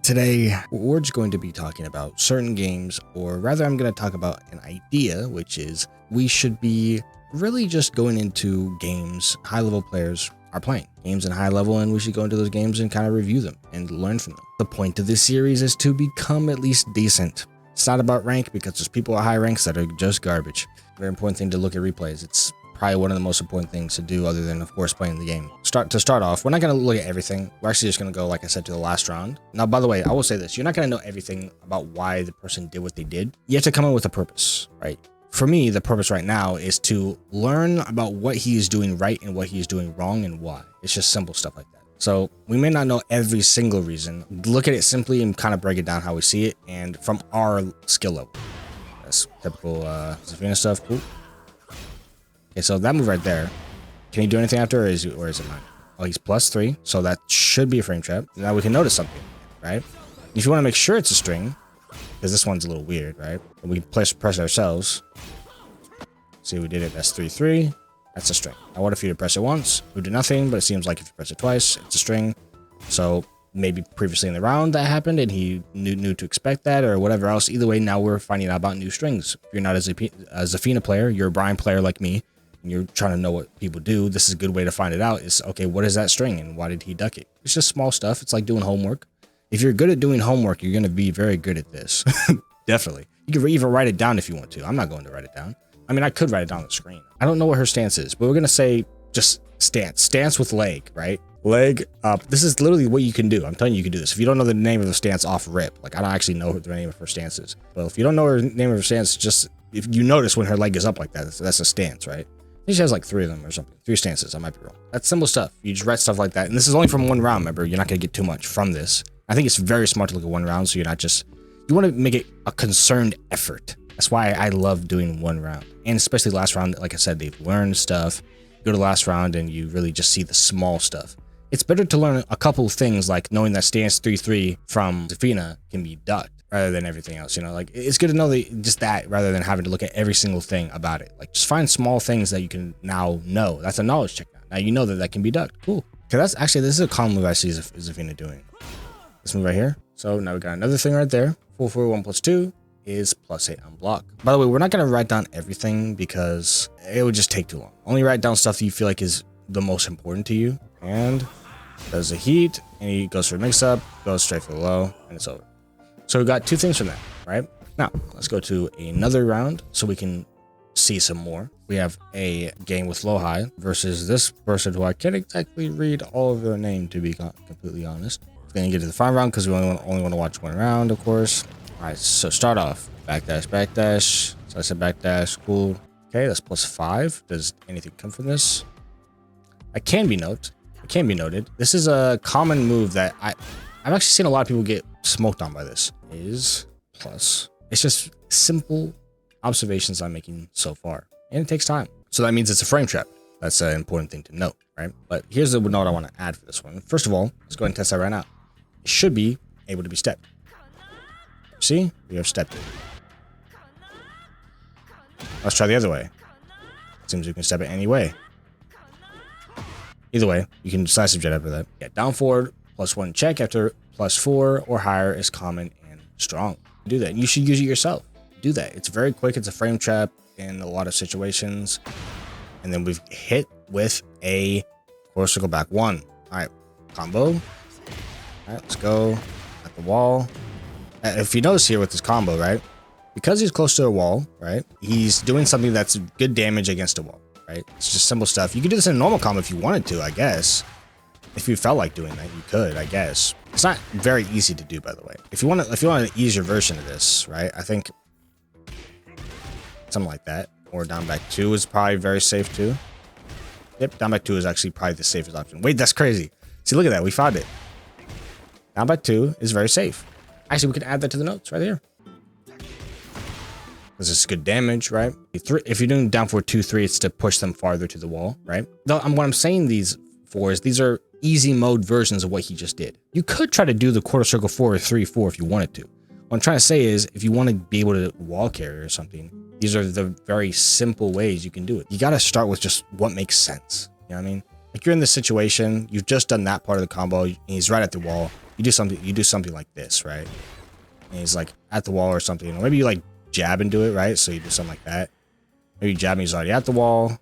Today, we're just going to be talking about certain games, or rather I'm going to talk about an idea, which is we should be really just going into games high-level players are playing. Games in high level, and we should go into those games and kind of review them and learn from them. The point of this series is to become at least decent. It's not about rank, because there's people at high ranks that are just garbage. Very important thing to look at replays. It's probably one of the most important things to do, other than, of course, playing the game. To start off, we're not going to look at everything. We're actually just going to go, like I said, to the last round. Now, by the way, I will say this. You're not going to know everything about why the person did what they did. You have to come up with a purpose, right? For me, the purpose right now is to learn about what he is doing right and what he is doing wrong and why. It's just simple stuff like that. So we may not know every single reason. Look at it simply and kind of break it down how we see it and from our skill level. That's typical Zafina stuff. Cool. Okay, so that move right there. Can he do anything after, or is it mine? Oh, he's +3, so that should be a frame trap. Now we can notice something, right? If you want to make sure it's a string, because this one's a little weird, right? And we press ourselves. See, we did it. That's 3-3. That's a string. Now, what if you press it once? We do nothing, but it seems like if you press it twice, it's a string. So maybe previously in the round that happened, and he knew to expect that, or whatever else. Either way, now we're finding out about new strings. If you're not a Zafina player, you're a Bryan player like me, and you're trying to know what people do, this is a good way to find it out. Is, okay, what is that string, and why did he duck it? It's just small stuff. It's like doing homework. If you're good at doing homework, you're going to be very good at this. Definitely. You can even write it down if you want to. I'm not going to write it down. I mean, I could write it down on the screen. I don't know what her stance is, but we're going to say just stance. Stance with leg, right? Leg up. This is literally what you can do. I'm telling you, you can do this. If you don't know the name of the stance off rip, like I don't actually know the name of her stance is. Well, if you don't know her name of her stance, just if you notice when her leg is up like that, that's a stance, right? I think she has like 3 of them or something. 3 stances. I might be wrong. That's simple stuff. You just write stuff like that. And this is only from one round, remember? You're not going to get too much from this. I think it's very smart to look at one round, so you're not just... You want to make it a concerned effort. That's why I love doing one round. And especially last round, like I said, they've learned stuff. You go to the last round and you really just see the small stuff. It's better to learn a couple things, like knowing that stance 3-3 from Zafina can be ducked rather than everything else. You know, like it's good to know just that rather than having to look at every single thing about it. Like just find small things that you can now know. That's a knowledge check now. Now you know that can be ducked. Cool. Okay, this is a common move I see Zafina doing. This move right here. So now we got another thing right there. 4-4, 1+2 is +8 on block. By the way, we're not going to write down everything because it would just take too long. Only write down stuff that you feel like is the most important to you. And does a heat, and he goes for a mix-up, goes straight for the low, and it's over. So we got 2 things from that, right? Now, let's go to another round so we can see some more. We have a game with low-high versus this person who I can't exactly read all of their name, to be completely honest. We're going to get to the final round because we only want to watch one round, of course. All right, so start off. Backdash. So I said backdash. Cool. Okay, that's +5. Does anything come from this? It can be noted. This is a common move that I've actually seen a lot of people get smoked on by this. Is plus. It's just simple observations I'm making so far. And it takes time. So that means it's a frame trap. That's an important thing to note, right? But here's the note I want to add for this one. First of all, let's go ahead and test that right now. It should be able to be stepped. See? We have stepped it. Let's try the other way. Seems you can step it any way. Either way, you can decisive jet after that. Yeah, down forward, +1 check after +4 or higher is common and strong. Do that. You should use it yourself. Do that. It's very quick. It's a frame trap in a lot of situations. And then we've hit with a quarter circle back 1. All right, combo. All right, let's go at the wall. If you notice here with this combo, right, because he's close to a wall, right, he's doing something that's good damage against a wall, right? It's just simple stuff. You could do this in a normal combo if you wanted to, I guess. If you felt like doing that, you could, I guess. It's not very easy to do, by the way. If you want an easier version of this, right, I think something like that, or down back 2 is probably very safe too. Yep, down back 2 is actually probably the safest option. Wait, that's crazy. See, look at that. We found it. Down back 2 is very safe. Actually, we could add that to the notes right here. Because it's good damage, right? If you're doing down forward 2-3, it's to push them farther to the wall, right? What I'm saying these for is these are easy mode versions of what he just did. You could try to do the quarter circle 4 or 3-4 if you wanted to. What I'm trying to say is if you want to be able to wall carry or something, these are the very simple ways you can do it. You got to start with just what makes sense. You know what I mean? Like you're in this situation, you've just done that part of the combo, and he's right at the wall. you do something like this, right? And he's like at the wall or something. Or maybe you like jab into it, right? So you do something like that. Maybe you jab and he's already at the wall.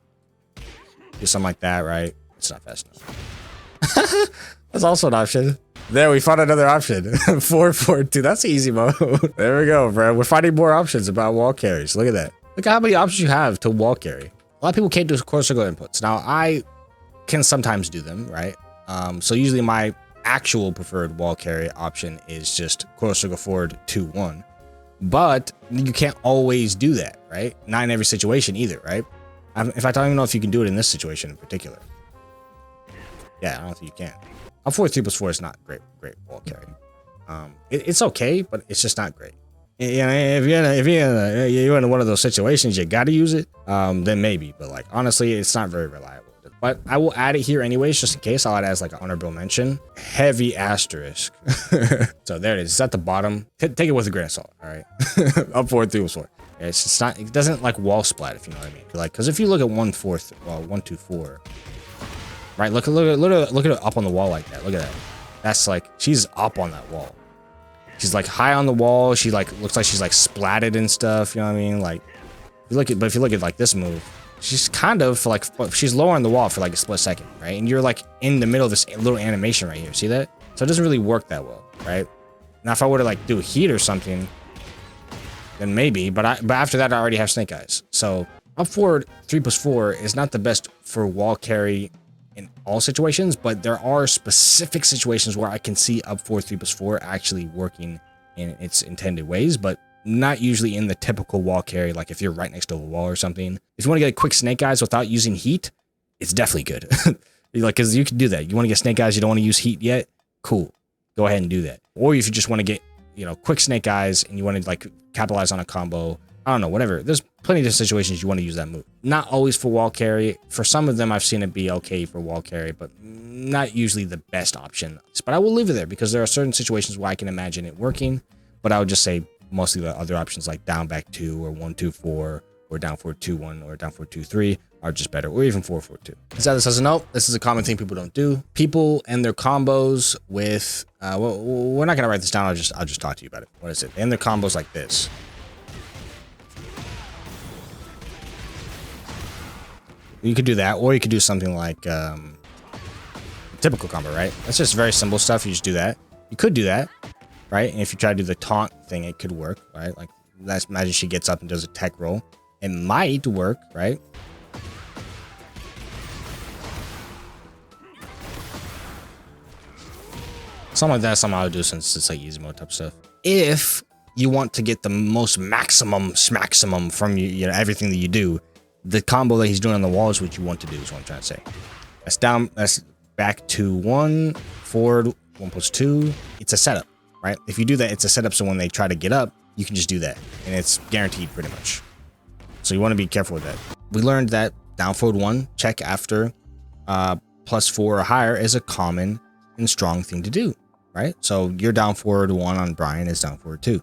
Do something like that, right? It's not fast enough. That's also an option. There, we found another option. 4-4-2. That's easy mode. There we go, bro. We're finding more options about wall carries. Look at that. Look at how many options you have to wall carry. A lot of people can't do core circle inputs. Now, I can sometimes do them, right? So usually my actual preferred wall carry option is just core circle forward 2-1. But you can't always do that, right? Not in every situation either, right? In fact, I don't even know if you can do it in this situation in particular. Yeah, I don't think you can. Up forward 3+4 is not great wall carry. It's okay, but it's just not great. You know, if you're in one of those situations, you gotta use it, then maybe. But like honestly, it's not very reliable. But I will add it here anyways, just in case. I'll add it as like an honorable mention. Heavy asterisk. So there it is. It's at the bottom. Take it with a grain of salt. All right. Up forward 3+4. It's just not. It doesn't like wall splat, if you know what I mean. Like, because if you look at 1-2-4. Right, look at it up on the wall like that. Look at that. That's like she's up on that wall. She's like high on the wall. She like looks like she's like splatted and stuff. You know what I mean? Like, if you look at like this move, she's kind of for like she's lower on the wall for like a split second, right? And you're like in the middle of this little animation right here. See that? So it doesn't really work that well, right? Now if I were to like do a heat or something, then maybe. But after that, I already have snake eyes. So up forward 3+4 is not the best for wall carry in all situations, but there are specific situations where I can see up forward 3+4 actually working in its intended ways, but not usually in the typical wall carry. Like if you're right next to a wall or something, if you want to get quick snake eyes without using heat, it's definitely good. Like, cause you can do that. You want to get snake eyes, you don't want to use heat yet. Cool. Go ahead and do that. Or if you just want to get, quick snake eyes and you want to like capitalize on a combo, I don't know, whatever. There's plenty of situations you want to use that move. Not always for wall carry. For some of them, I've seen it be okay for wall carry, but not usually the best option. But I will leave it there because there are certain situations where I can imagine it working. But I would just say mostly the other options like down back 2 or 1-2-4 or down forward 2-1 or down forward 2-3 are just better, or even 4-4-2. So this as a note, this is a common thing people don't do. People and their combos with, well, we're not gonna write this down. I'll just talk to you about it. What is it? They end their combos like this. You could do that, or you could do something like typical combo, right? That's just very simple stuff. You just do that. You could do that, right? And if you try to do the taunt thing, it could work, right? Like, let's imagine she gets up and does a tech roll. It might work, right? Something like that, something I would do since it's like easy mode type stuff. If you want to get the most maximum from everything that you do, the combo that he's doing on the wall is what you want to do, is what I'm trying to say. That's back to 1, forward 1+2. It's a setup, right? If you do that, it's a setup, so when they try to get up, you can just do that, and it's guaranteed pretty much. So you want to be careful with that. We learned that down forward 1, check after +4 or higher is a common and strong thing to do, right? So your down forward 1 on Bryan is down forward 2.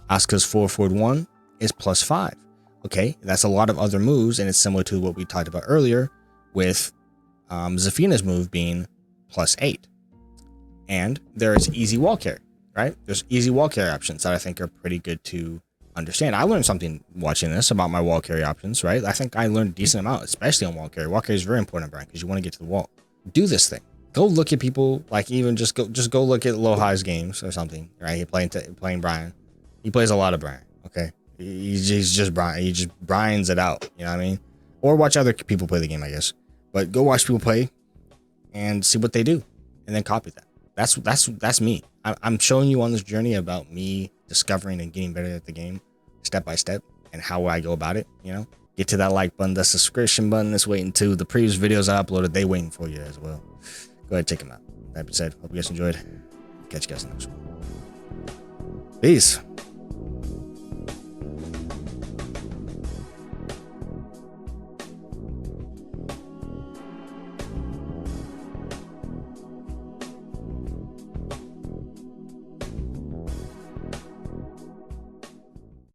Asuka's forward 1 is +5. Okay, that's a lot of other moves, and it's similar to what we talked about earlier with Zafina's move being +8. And there is easy wall carry, right? There's easy wall carry options that I think are pretty good to understand. I learned something watching this about my wall carry options, right? I think I learned a decent amount, especially on wall carry. Wall carry is very important, Bryan, because you want to get to the wall. Do this thing. Go look at people, like even just go look at Lohai's games or something, right? He playing Bryan. He plays a lot of Bryan, okay? He's just Bryan. He just Bryan's it out. You know what I mean? Or watch other people play the game, I guess. But go watch people play and see what they do, and then copy that. That's me. I'm showing you on this journey about me discovering and getting better at the game, step by step, and how I go about it. Get to that like button, the subscription button is waiting too. The previous videos I uploaded, they waiting for you as well. Go ahead, check them out. That being said, hope you guys enjoyed. Catch you guys in the next one. Peace.